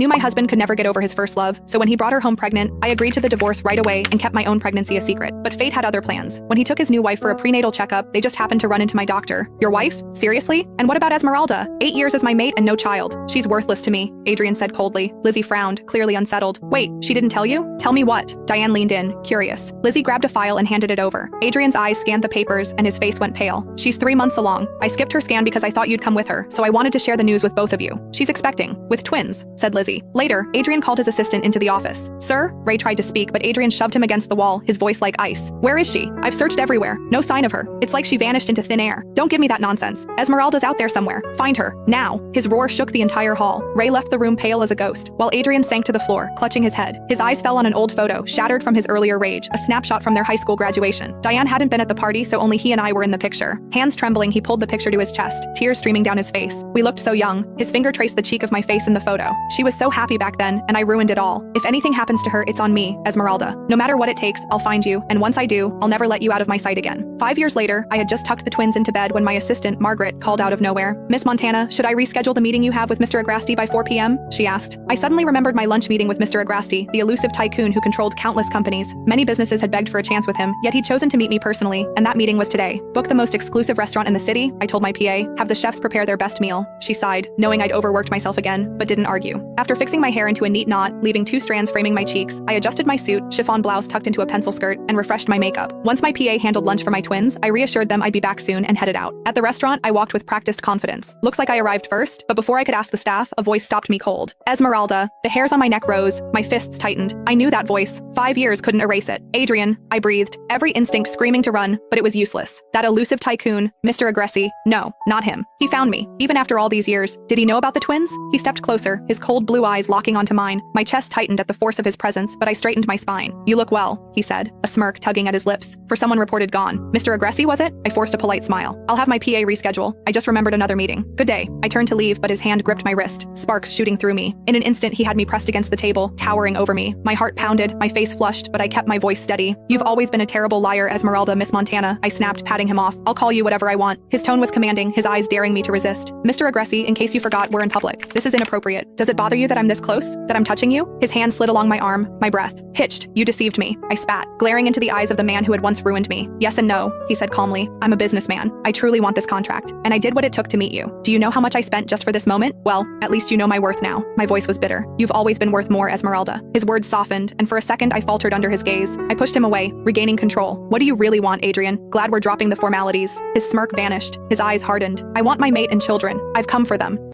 Knew my husband could never get over his first love, so when he brought her home pregnant, I agreed to the divorce right away and kept my own pregnancy a secret. But fate had other plans. When he took his new wife for a prenatal checkup, they just happened to run into my doctor. Your wife? Seriously? And what about Esmeralda? 8 years as my mate and no child. She's worthless to me, Adrian said coldly. Lizzie frowned, clearly unsettled. Wait, she didn't tell you? Tell me what? Diane leaned in, curious. Lizzie grabbed a file and handed it over. Adrian's eyes scanned the papers and his face went pale. She's 3 months along. I skipped her scan because I thought you'd come with her, so I wanted to share the news with both of you. She's expecting, with twins, said Lizzie. Later, Adrian called his assistant into the office. Sir? Ray tried to speak, but Adrian shoved him against the wall, his voice like ice. Where is she? I've searched everywhere. No sign of her. It's like she vanished into thin air. Don't give me that nonsense. Esmeralda's out there somewhere. Find her. Now. His roar shook the entire hall. Ray left the room pale as a ghost, while Adrian sank to the floor, clutching his head. His eyes fell on an old photo, shattered from his earlier rage, a snapshot from their high school graduation. Diane hadn't been at the party, so only he and I were in the picture. Hands trembling, he pulled the picture to his chest, tears streaming down his face. We looked so young. His finger traced the cheek of my face in the photo. She was so happy back then, and I ruined it all. If anything happens to her, it's on me, Esmeralda. No matter what it takes, I'll find you, and once I do, I'll never let you out of my sight again. 5 years later, I had just tucked the twins into bed when my assistant, Margaret, called out of nowhere. Miss Montana, should I reschedule the meeting you have with Mr. Agrasti by 4 p.m.? She asked. I suddenly remembered my lunch meeting with Mr. Agrasti, the elusive tycoon who controlled countless companies. Many businesses had begged for a chance with him, yet he'd chosen to meet me personally, and that meeting was today. Book the most exclusive restaurant in the city, I told my PA. Have the chefs prepare their best meal. She sighed, knowing I'd overworked myself again, but didn't argue. After fixing my hair into a neat knot, leaving 2 strands framing my cheeks, I adjusted my suit, chiffon blouse tucked into a pencil skirt, and refreshed my makeup. Once my PA handled lunch for my twins, I reassured them I'd be back soon and headed out. At the restaurant, I walked with practiced confidence. Looks like I arrived first, but before I could ask the staff, a voice stopped me cold. Esmeralda. The hairs on my neck rose, my fists tightened. I knew that voice. 5 years couldn't erase it. Adrian, I breathed, every instinct screaming to run, but it was useless. That elusive tycoon, Mr. Agresti, no, not him. He found me, even after all these years. Did he know about the twins? He stepped closer, his cold blue eyes locking onto mine. My chest tightened at the force of his presence, but I straightened my spine. You look well, he said, a smirk tugging at his lips. For someone reported gone. Mr. Agresti, was it? I forced a polite smile. I'll have my PA reschedule. I just remembered another meeting. Good day. I turned to leave, but his hand gripped my wrist, sparks shooting through me. In an instant, he had me pressed against the table, towering over me. My heart pounded, my face flushed, but I kept my voice steady. You've always been a terrible liar, Esmeralda, Miss Montana, I snapped, patting him off. I'll call you whatever I want. His tone was commanding, his eyes daring me to resist. Mr. Agresti, in case you forgot, we're in public. This is inappropriate. Does it bother you that I'm this close? That I'm touching you? His hand slid along my arm, my breath hitched. You deceived me. I spat, glaring into the eyes of the man who had once ruined me. Yes and no, he said calmly. I'm a businessman. I truly want this contract, and I did what it took to meet you. Do you know how much I spent just for this moment? Well, at least you know my worth now. My voice was bitter. You've always been worth more, Esmeralda. His words softened, and for a second I faltered under his gaze. I pushed him away, regaining control. What do you really want, Adrian? Glad we're dropping the formalities. His smirk vanished. His eyes hardened. I want my mate and children. I've come for them.